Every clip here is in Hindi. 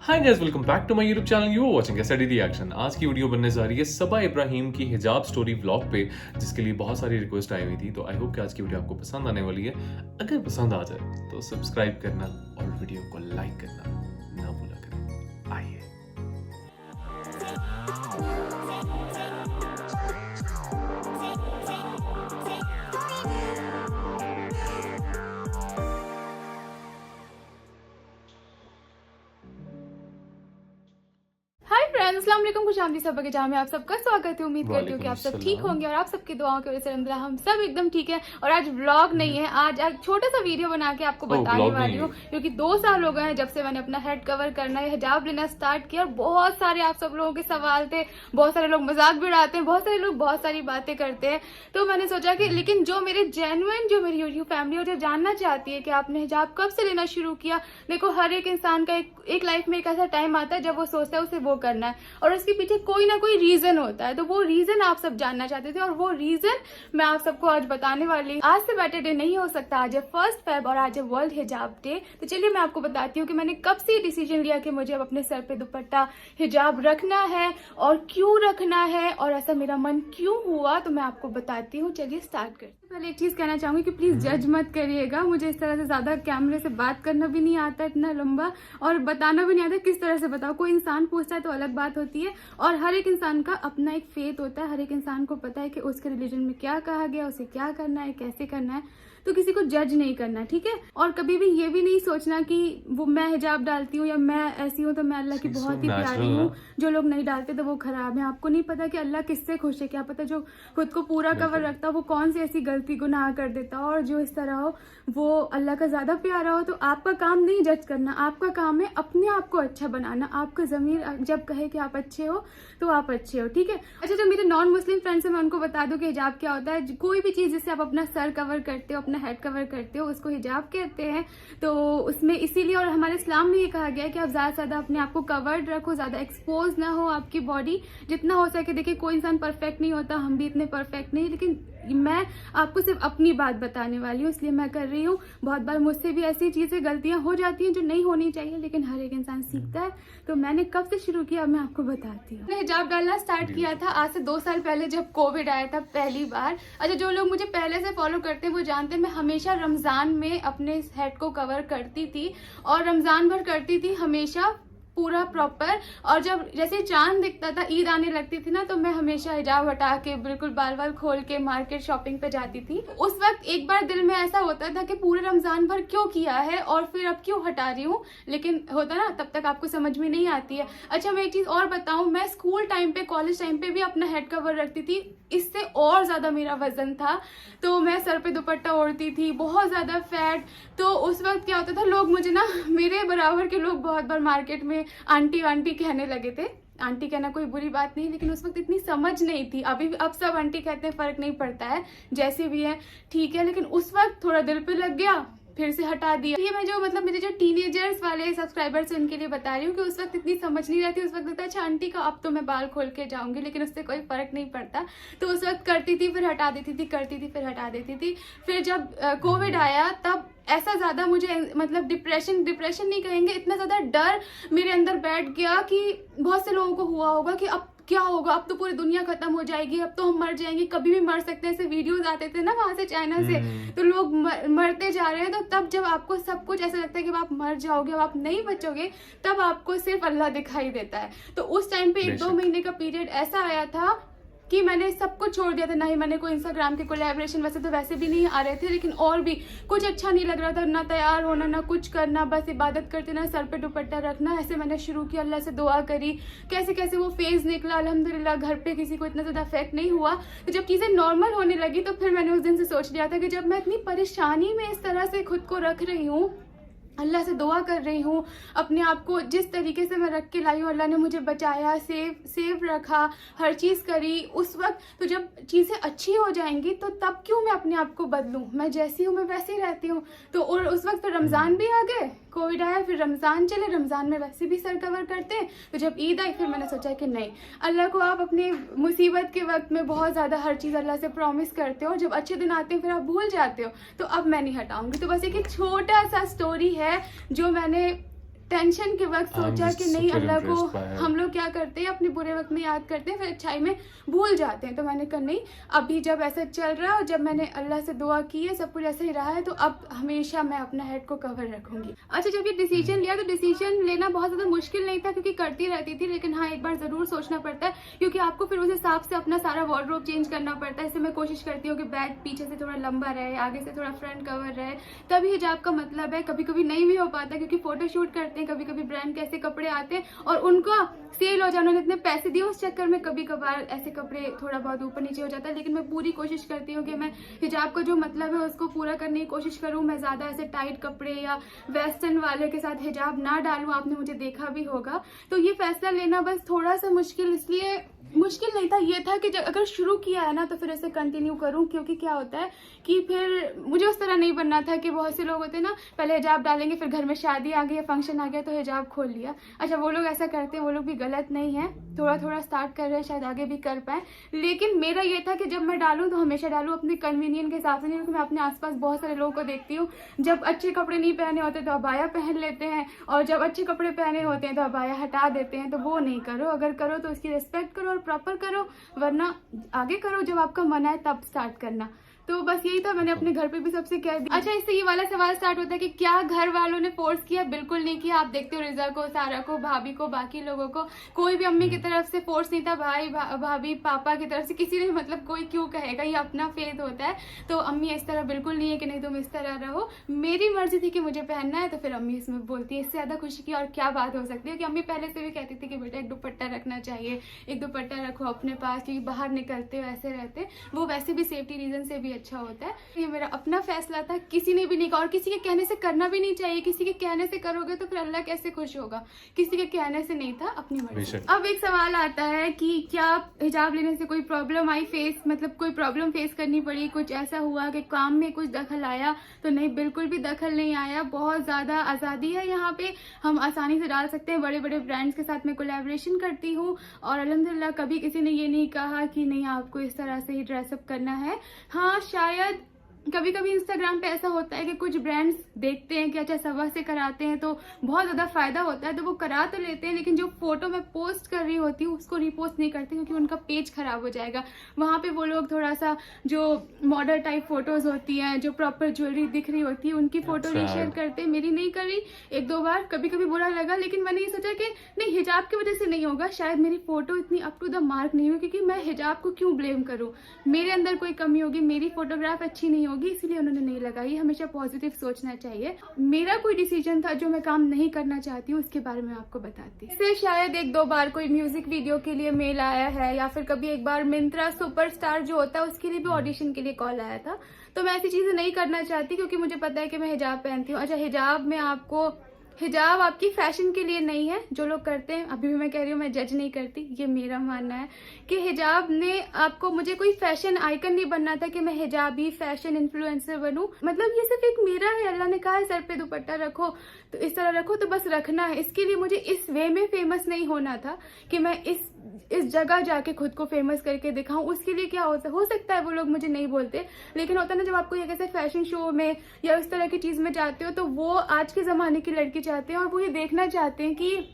Hi guys, welcome back to my YouTube channel. You are watching SD reaction. आज की वीडियो बनने जा रही है सबा इब्राहिम की हिजाब स्टोरी व्लॉग पे, जिसके लिए बहुत सारी रिक्वेस्ट आई हुई थी। तो आई होप कि आज की वीडियो आपको पसंद आने वाली है। अगर पसंद आ जाए तो सब्सक्राइब करना और वीडियो को लाइक करना ना भूला करें। आइए। अस्सलाम वालेकुम, खुश आमदी सब के जहाँ में आप सबका स्वागत है। उम्मीद करती हूँ कि आप सब ठीक होंगे और आप सबकी दुआओं की वजह से अल्हम्दुलिल्लाह हम सब एकदम ठीक है। और आज व्लॉग नहीं है, आज छोटा सा वीडियो बना के आपको बताने वाली हूँ, क्योंकि 2 साल हो गए हैं जब से मैंने अपना हेड कवर करना है, हिजाब लेना स्टार्ट किया। और बहुत सारे आप सब लोगों के सवाल थे, बहुत सारे लोग मजाक भी उड़ाते हैं, बहुत सारे लोग बहुत सारी बातें करते हैं। तो मैंने सोचा कि लेकिन जो मेरे जेन्युइन जो मेरी यूट्यूब फैमिली और जो जानना चाहती है कि आपने हिजाब कब से लेना शुरू किया। देखो, हर एक इंसान का एक लाइफ में एक ऐसा टाइम आता है जब वो सोचता है उसे वो करना है, और उसके पीछे कोई ना कोई रीजन होता है। तो वो रीजन आप सब जानना चाहते थे और वो रीजन मैं आप सबको आज बताने वाली हूँ। आज से बेटर डे नहीं हो सकता। आज है 1 फ़रवरी और आज है वर्ल्ड हिजाब डे। तो चलिए मैं आपको बताती हूँ कि मैंने कब से डिसीजन लिया कि मुझे अब अपने सर पे दुपट्टा हिजाब रखना है और क्यों रखना है और ऐसा मेरा मन क्यों हुआ। तो मैं आपको बताती हूँ, चलिए स्टार्ट करते हैं। पहले एक चीज कहना चाहूंगी कि प्लीज जज मत करिएगा। मुझे इस तरह से ज्यादा कैमरे से बात करना भी नहीं आता इतना लंबा, और बताना भी नहीं आता किस तरह से बताओ। कोई इंसान पूछता है तो अलग बात होती है, और हर एक इंसान का अपना एक फेथ होता है। हर एक इंसान को पता है कि उसके रिलीजन में क्या कहा गया, उसे क्या करना है, कैसे करना है। तो किसी को जज नहीं करना, ठीक है। और कभी भी ये भी नहीं सोचना कि वो मैं हिजाब डालती हूँ या मैं ऐसी हूँ तो मैं अल्लाह की बहुत ही प्यारी हूँ, जो लोग नहीं डालते तो वो खराब है। आपको नहीं पता कि अल्लाह किससे खुश है। क्या पता जो खुद को पूरा कवर रखता वो कौन सी ऐसी गलती गुनाह कर देता, और जो इस तरह हो वो अल्लाह का ज्यादा प्यारा हो। तो आपका काम नहीं जज करना, आपका काम है अपने आप को अच्छा बनाना। आपका जमीर जब कहे कि आप अच्छे हो तो आप अच्छे हो, ठीक है। अच्छा, जो मेरे नॉन मुस्लिम फ्रेंड्स है मैं उनको बता दूं कि हिजाब क्या होता है। कोई भी चीज जिससे आप अपना सर कवर करते हो, अपना हेड कवर करते हो, उसको हिजाब कहते हैं। तो उसमें इसीलिए, और हमारे इस्लाम में ये कहा गया है कि आप ज्यादा से ज्यादा अपने आप को कवर्ड रखो, ज्यादा एक्सपोज ना हो आपकी बॉडी जितना हो सके। देखिए, कोई इंसान परफेक्ट नहीं होता, हम भी इतने परफेक्ट नहीं, लेकिन मैं आपको सिर्फ अपनी बात बताने वाली हूँ, इसलिए मैं कर रही हूँ। बहुत बार मुझसे भी ऐसी चीजें गलतियां हो जाती हैं जो नहीं होनी चाहिए, लेकिन हर एक इंसान सीखता है। तो मैंने कब से शुरू किया मैं आपको बताती हूँ। मैंने हिजाब डालना स्टार्ट किया था आज से 2 साल पहले, जब कोविड आया था पहली बार। अच्छा, जो लोग मुझे पहले से फॉलो करते हैं वो जानते हैं मैं हमेशा रमजान में अपने हेड को कवर करती थी, और रमजान भर करती थी हमेशा पूरा प्रॉपर। और जब जैसे चांद दिखता था, ईद आने लगती थी ना, तो मैं हमेशा हिजाब हटा के बिल्कुल बाल बाल खोल के मार्केट शॉपिंग पे जाती थी। उस वक्त एक बार दिल में ऐसा होता था कि पूरे रमजान भर क्यों किया है और फिर अब क्यों हटा रही हूँ, लेकिन होता ना तब तक आपको समझ में नहीं आती है। अच्छा, मैं एक चीज और बताऊं, मैं स्कूल टाइम पे कॉलेज टाइम पे भी अपना हेड कवर रखती थी। इससे और ज्यादा मेरा वजन था, तो मैं सर पे दुपट्टा ओढ़ती थी, बहुत ज्यादा फैट। तो उस वक्त क्या होता था, लोग मुझे ना, मेरे बराबर के लोग बहुत बार मार्केट में आंटी आंटी कहने लगे थे। आंटी कहना कोई बुरी बात नहीं, लेकिन उस वक्त इतनी समझ नहीं थी। अभी अब सब आंटी कहते हैं, फर्क नहीं पड़ता है, जैसे भी है ठीक है। लेकिन उस वक्त थोड़ा दिल पे लग गया, फिर से हटा दिया। ये मैं जो मतलब मेरे जो टीनेजर्स वाले सब्सक्राइबर्स हैं उनके लिए बता रही हूँ कि उस वक्त इतनी समझ नहीं रहती। उस वक्त लगता है अच्छा आंटी का अब तो मैं बाल खोल के जाऊंगी, लेकिन उससे कोई फर्क नहीं पड़ता। तो उस वक्त करती थी, फिर हटा देती थी, करती थी, फिर हटा देती थी। फिर जब कोविड आया तब ऐसा ज्यादा मुझे मतलब डिप्रेशन नहीं कहेंगे, इतना ज्यादा डर मेरे अंदर बैठ गया कि बहुत से लोगों को हुआ होगा कि अब क्या होगा, अब तो पूरी दुनिया खत्म हो जाएगी, अब तो हम मर जाएंगे, कभी भी मर सकते हैं। ऐसे वीडियोस आते थे ना वहां से, चाइना से, तो लोग मरते जा रहे हैं। तो तब जब आपको सब कुछ ऐसा लगता है कि आप मर जाओगे, अब आप नहीं बचोगे, तब आपको सिर्फ अल्लाह दिखाई देता है। तो उस टाइम पे 1-2 महीने का पीरियड ऐसा आया था कि मैंने सब कुछ छोड़ दिया था। ना ही मैंने कोई इंस्टाग्राम के कोलैबोरेशन वैसे तो वैसे भी नहीं आ रहे थे, लेकिन और भी कुछ अच्छा नहीं लग रहा था, ना तैयार होना ना कुछ करना, बस इबादत करते ना सर पे दुपट्टा रखना। ऐसे मैंने शुरू किया, अल्लाह से दुआ करी, कैसे कैसे वो फेज निकला। अल्हम्दुलिल्लाह घर पे किसी को इतना ज्यादा इफेक्ट नहीं हुआ। तो जब चीजें नॉर्मल होने लगी तो फिर मैंने उस दिन से सोच लिया था कि जब मैं इतनी परेशानी में इस तरह से खुद को रख रही हूँ, अल्लाह से दुआ कर रही हूँ, अपने आप को जिस तरीके से मैं रख के लाई हूँ, अल्लाह ने मुझे बचाया, सेव रखा, हर चीज़ करी उस वक्त। तो जब चीज़ें अच्छी हो जाएंगी तो तब क्यों मैं अपने आप को बदलूँ, मैं जैसी हूँ मैं वैसे ही रहती हूँ। तो और उस वक्त फिर रमज़ान भी आ गए, कोविड आया, फिर रमज़ान चले, रमज़ान में वैसे भी सर कवर करते हैं। तो जब ईद आई फिर मैंने सोचा कि नहीं, अल्लाह को आप अपने मुसीबत के वक्त में बहुत ज़्यादा हर चीज़ अल्लाह से प्रॉमिस करते हो, जब अच्छे दिन आते हैं फिर आप भूल जाते हो। तो अब मैं नहीं हटाऊंगी। तो बस एक छोटा सा स्टोरी है जो मैंने टेंशन के वक्त I'm सोचा just कि नहीं, super अल्लाह को impressed by her. हम लोग क्या करते हैं, अपने बुरे वक्त में याद करते हैं, फिर अच्छाई में भूल जाते हैं। तो मैंने कहा नहीं, अभी जब ऐसा चल रहा है और जब मैंने अल्लाह से दुआ की है, सब कुछ ऐसे ही रहा है, तो अब हमेशा मैं अपना हेड को कवर रखूंगी। अच्छा, जब ये डिसीजन लिया तो डिसीजन लेना बहुत ज्यादा मुश्किल नहीं था, क्योंकि करती रहती थी, लेकिन हाँ एक बार जरूर सोचना पड़ता है, क्योंकि आपको फिर उस हिसाब से अपना सारा वार्डरोब चेंज करना पड़ता है। इससे मैं कोशिश करती हूँ कि बैग पीछे से थोड़ा लंबा रहे, आगे से थोड़ा फ्रंट कवर रहे, तभी हिजाब का मतलब है। कभी कभी नहीं भी हो पाता, क्योंकि फोटो शूट करते हैं, कभी कभी ब्रांड के ऐसे कपड़े आते हैं और उनका सेल हो जाए, उन्होंने इतने पैसे दिए, उस चक्कर में कभी कभार ऐसे कपड़े थोड़ा बहुत ऊपर नीचे हो जाता है। लेकिन मैं पूरी कोशिश करती हूँ कि मैं हिजाब का जो मतलब है उसको पूरा करने की कोशिश करूँ। मैं ज्यादा ऐसे टाइट कपड़े या वेस्टर्न वाले के साथ हिजाब ना डालूं, आपने मुझे देखा भी होगा। तो ये फैसला लेना बस थोड़ा सा इसलिए मुश्किल नहीं था, ये था कि अगर शुरू किया है ना तो फिर इसे कंटिन्यू करूं, क्योंकि क्या होता है कि फिर मुझे उस तरह नहीं बनना था कि बहुत से लोग होते हैं ना, पहले हिजाब डालेंगे, फिर घर में शादी आ गई या फंक्शन आ गया तो हिजाब खोल लिया। अच्छा, वो लोग ऐसा करते हैं, वो लोग भी गलत नहीं है, थोड़ा थोड़ा स्टार्ट कर रहे हैं, शायद आगे भी कर पाए। लेकिन मेरा ये था कि जब मैं डालूं तो हमेशा डालूं अपने कन्वीनियंट के हिसाब से, नहीं, क्योंकि मैं अपने आसपास बहुत सारे लोगों को देखती हूँ, जब अच्छे कपड़े नहीं पहने होते तो अबाया पहन लेते हैं, और जब अच्छे कपड़े पहने होते हैं तो अबाया हटा देते हैं। तो वो नहीं करो, अगर करो तो उसकी रिस्पेक्ट करो और प्रॉपर करो, वरना आगे करो, जब आपका मन आए तब स्टार्ट करना। तो बस यही था, मैंने अपने घर पे भी सबसे कह दिया। अच्छा, इससे ये वाला सवाल स्टार्ट होता है कि क्या घर वालों ने फोर्स किया? बिल्कुल नहीं किया। आप देखते हो रिजा को, सारा को, भाभी को, बाकी लोगों को, कोई भी अम्मी की तरफ से फोर्स नहीं था, भाई भाभी पापा की तरफ से किसी ने, मतलब कोई क्यों कहेगा, ये अपना फेथ होता है। तो अम्मी इस तरह बिल्कुल नहीं है कि नहीं तुम इस तरह रहो, मेरी मर्जी थी कि मुझे पहनना है, तो फिर अम्मी इसमें बोलती है। इससे ज्यादा खुशी की और क्या बात हो सकती है कि अम्मी पहले से भी कहती थी कि बेटा एक दुपट्टा रखना चाहिए, एक दुपट्टा रखो अपने पास, क्योंकि बाहर निकलते हो ऐसे रहते, वो वैसे भी सेफ्टी रीजन से भी अच्छा होता है। ये मेरा अपना फैसला था, किसी ने भी नहीं कहा, और किसी के कहने से करना भी नहीं चाहिए। किसी के कहने से करोगे तो फिर अल्लाह कैसे खुश होगा? किसी के कहने से नहीं था, अपनी मर्जी। अब एक सवाल आता है कि क्या हिजाब लेने से कोई प्रॉब्लम आई फेस, मतलब कोई प्रॉब्लम फेस करनी पड़ी, कुछ ऐसा हुआ कि काम में कुछ दखल आया? तो नहीं, बिल्कुल भी दखल नहीं आया। बहुत ज्यादा आजादी है यहाँ पे, हम आसानी से डाल सकते हैं। बड़े बड़े ब्रांड्स के साथ मैं कोलैबोरेशन करती हूँ, और अल्हम्दुलिल्लाह कभी किसी ने ये नहीं कहा कि नहीं आपको इस तरह से ही ड्रेसअप करना है। हाँ, शायद कभी कभी इंस्टाग्राम पे ऐसा होता है कि कुछ ब्रांड्स देखते हैं कि अच्छा सवा से कराते हैं तो बहुत ज्यादा फायदा होता है, तो वो करा तो लेते हैं, लेकिन जो फोटो मैं पोस्ट कर रही होती हूँ उसको रिपोस्ट नहीं करते, क्योंकि उनका पेज खराब हो जाएगा। वहां पे वो लोग थोड़ा सा जो मॉडल टाइप फोटोज होती हैं, जो प्रॉपर ज्वेलरी दिख रही होती है, उनकी फोटो नहीं शेयर करते। मेरी नहीं करी, एक दो बार कभी कभी बुरा लगा, लेकिन मैंने ये सोचा कि नहीं, हिजाब की वजह से नहीं होगा, शायद मेरी फोटो इतनी अप टू द मार्क नहीं हुई, क्योंकि मैं हिजाब को क्यों ब्लेम करूँ, मेरे अंदर कोई कमी होगी, मेरी फोटोग्राफ अच्छी नहीं होगी, इसलिए उन्होंने नहीं लगाई। हमेशा पॉजिटिव सोचना चाहिए। मेरा कोई डिसीजन था जो मैं काम नहीं करना चाहती हूँ, उसके बारे में आपको बताती हूँ। इससे शायद एक दो बार कोई म्यूजिक वीडियो के लिए मेल आया है, या फिर कभी एक बार मिंत्रा सुपरस्टार जो होता है उसके लिए भी ऑडिशन के लिए कॉल आया था। तो मैं ऐसी चीजें नहीं करना चाहती, क्योंकि मुझे पता है कि मैं हिजाब पहनती हूँ। अच्छा, हिजाब आपकी फैशन के लिए नहीं है। जो लोग करते हैं, अभी भी मैं कह रही हूँ, मैं जज नहीं करती, ये मेरा मानना है कि हिजाब ने आपको, मुझे कोई फैशन आइकन नहीं बनना था कि मैं हिजाबी फैशन इन्फ्लुएंसर बनूं। मतलब ये सिर्फ एक मेरा है, अल्लाह ने कहा है सर पे दुपट्टा रखो तो इस तरह रखो, तो बस रखना है। इसके लिए मुझे इस वे में फेमस नहीं होना था कि मैं इस जगह जाके खुद को फेमस करके दिखाऊं। उसके लिए क्या हो सकता है वो लोग मुझे नहीं बोलते, लेकिन होता है ना, जब आपको ये कैसे फैशन शो में या उस तरह की चीज में जाते हो, तो वो आज के जमाने की लड़की चाहते हैं, और वो ये देखना चाहते हैं कि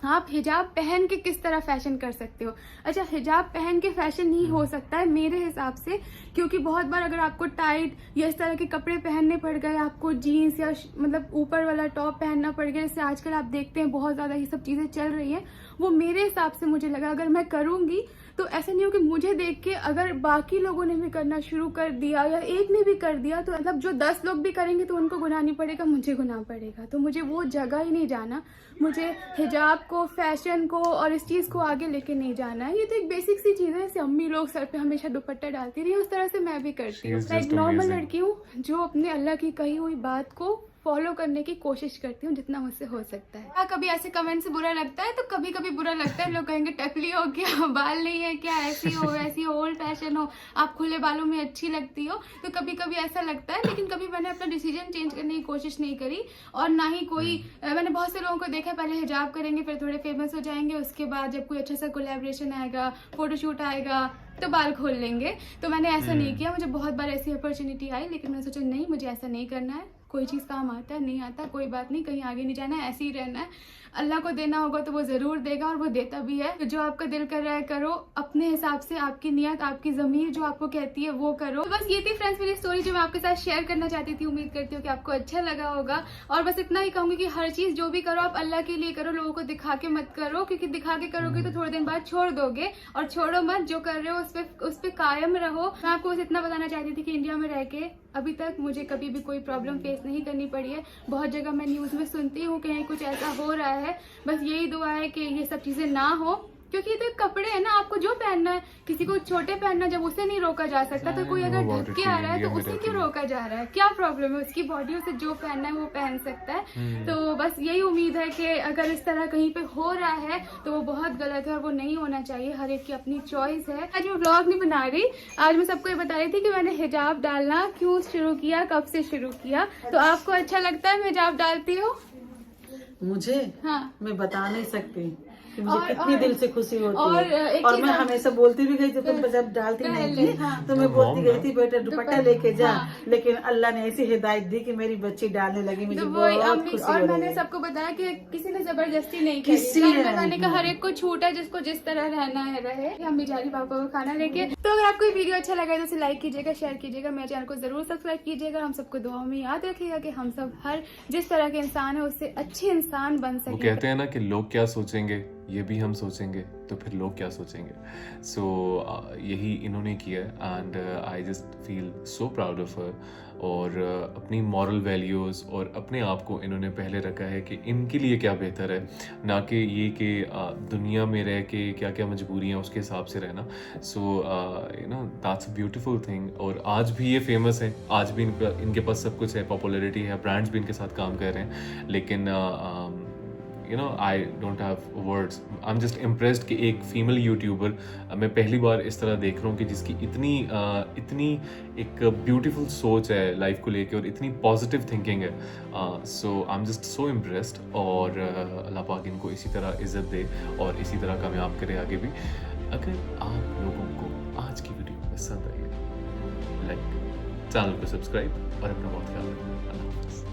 आप हिजाब पहन के किस तरह फैशन कर सकते हो। अच्छा, हिजाब पहन के फैशन नहीं हो सकता है मेरे हिसाब से, क्योंकि बहुत बार अगर आपको टाइट या इस तरह के कपड़े पहनने पड़ गए, आपको जीन्स या मतलब ऊपर वाला टॉप पहनना पड़ गया, जैसे आजकल आप देखते हैं बहुत ज्यादा ये सब चीजें चल रही हैं, वो मेरे हिसाब से मुझे लगा अगर मैं करूंगी तो ऐसा नहीं हो कि मुझे देख के अगर बाकी लोगों ने भी करना शुरू कर दिया या एक ने भी कर दिया, तो मतलब जो 10 लोग भी करेंगे तो उनको गुनाह नहीं पड़ेगा, मुझे गुनाह पड़ेगा। तो मुझे वो जगह ही नहीं जाना, मुझे हिजाब को, फैशन को और इस चीज को आगे लेके नहीं जाना है। ये तो एक बेसिक सी चीज है, जैसे अम्मी लोग सर पे हमेशा दुपट्टा डालती रही, उस तरह से मैं भी करती हूँ। मैं एक नॉर्मल लड़की हूँ जो अपने अल्लाह की कही हुई बात को फॉलो करने की कोशिश करती हूँ जितना मुझसे हो सकता है। हाँ, कभी ऐसे कमेंट से बुरा लगता है, तो कभी कभी बुरा लगता है, लोग कहेंगे टकली हो क्या, बाल नहीं है क्या, ऐसी हो वैसी हो, ओल्ड फैशन हो, आप खुले बालों में अच्छी लगती हो, तो कभी कभी ऐसा लगता है। लेकिन कभी मैंने अपना डिसीजन चेंज करने की कोशिश नहीं करी, और ना ही कोई, मैंने बहुत से लोगों को देखा, पहले हिजाब करेंगे फिर थोड़े फेमस हो जाएंगे, उसके बाद जब कोई अच्छा सा कोलैबोरेशन आएगा, फोटोशूट आएगा, तो बाल खोल लेंगे। तो मैंने ऐसा नहीं किया, मुझे बहुत बार ऐसी अपॉर्चुनिटी आई, लेकिन मैंने सोचा नहीं, मुझे ऐसा नहीं करना है, कोई चीज़ काम आता है नहीं आता कोई बात नहीं, कहीं आगे नहीं जाना है, ऐसे ही रहना है। अल्लाह को देना होगा तो वो ज़रूर देगा और वो देता भी है। तो जो आपका दिल कर रहा है करो, अपने हिसाब से, आपकी नियत, आपकी ज़मीर जो आपको कहती है वो करो। तो बस ये थी फ्रेंड्स मेरी स्टोरी जो मैं आपके साथ शेयर करना चाहती थी। उम्मीद करती हूँ कि आपको अच्छा लगा होगा। और बस इतना ही कहूँगी कि हर चीज़ जो भी करो आप अल्लाह के लिए करो, लोगों को दिखा के मत करो, क्योंकि दिखा के करोगे तो थोड़े दिन बाद छोड़ दोगे। और छोड़ो मत, जो कर रहे हो उस पर कायम रहो। मैं आपको बस इतना बताना चाहती थी कि इंडिया में रह के अभी तक मुझे कभी भी कोई प्रॉब्लम फेस नहीं करनी पड़ी है। बहुत जगह मैं न्यूज़ में सुनती हूँ कहीं कुछ ऐसा हो रहा है, बस यही दुआ है कि ये सब चीज़ें ना हो, क्योंकि ये तो कपड़े है ना, आपको जो पहनना है, किसी को छोटे पहनना जब उसे नहीं रोका जा सकता तो कोई अगर ढक के आ रहा है तो उसे क्यों रोका जा रहा है? क्या प्रॉब्लम है? उसकी बॉडी उसे जो पहनना है वो पहन सकता है। तो बस यही उम्मीद है कि अगर इस तरह कहीं पे हो रहा है तो वो बहुत गलत है और वो नहीं होना चाहिए। हर एक की अपनी चॉइस है। आज मैं व्लॉग नहीं बना रही, आज मैं सबको ये बता रही थी कि मैंने हिजाब डालना क्यों शुरू किया, कब से शुरू किया। तो आपको अच्छा लगता है मैं हिजाब डालती हूँ? मुझे हाँ, मैं बता नहीं सकती कि मुझे और- कितनी और- दिल से खुशी होती और है। एक और चीज़ मैं और- हमेशा बोलती भी गई थी, तुम जब डालती नहीं पहले, थी हाँ। तो मैं बोलती गई थी बेटा दुपट्टा लेके जा। हाँ। लेकिन अल्लाह ने ऐसी हिदायत दी कि मेरी बच्ची डालने लगी, मुझे तो वही बहुत अम्मी खुशी और हो रही मैंने है। सबको बताया कि किसी ने जबरदस्ती नहीं करी। किसी मैंने ने बताने का नहीं। हर एक को छूट है, जिसको जिस तरह रहना है रहे। अम्मी जा रही पापा को खाना लेके। तो अगर आपको ये वीडियो अच्छा लगा तो उसे लाइक कीजिएगा, शेयर कीजिएगा, मेरे चैनल को जरूर सब्सक्राइब कीजिएगा। हम सबको दुआओं में याद रखिएगा कि हम सब हर जिस तरह के इंसान है उससे अच्छे इंसान बन वो सके। कहते हैं ना कि लोग क्या सोचेंगे ये भी हम सोचेंगे, तो फिर लोग क्या सोचेंगे। सो यही इन्होंने किया है and I just feel so proud of her. और अपनी मॉरल वैल्यूज़ और अपने आप को इन्होंने पहले रखा है कि इनके लिए क्या बेहतर है, ना कि ये कि दुनिया में रह के क्या क्या मजबूरियाँ उसके हिसाब से रहना। So you know that's a beautiful thing. और आज भी ये फेमस है, आज भी इनके पास सब कुछ है, पॉपुलैरिटी है, ब्रांड्स भी इनके साथ काम कर रहे हैं। लेकिन you know I don't have words, I am just impressed कि एक फीमेल यूट्यूबर मैं पहली बार इस तरह देख रहा हूँ कि जिसकी इतनी एक ब्यूटीफुल सोच है लाइफ को लेके और इतनी पॉजिटिव थिंकिंग है। So I am just so impressed. और अल्लाह पाक इनको इसी तरह इज्जत दे और इसी तरह कामयाब करे आगे भी। अगर आप लोगों को आज की वीडियो पसंद आई है, लाइक, चैनल को सब्सक्राइब और अपना बहुत ख्याल रखें।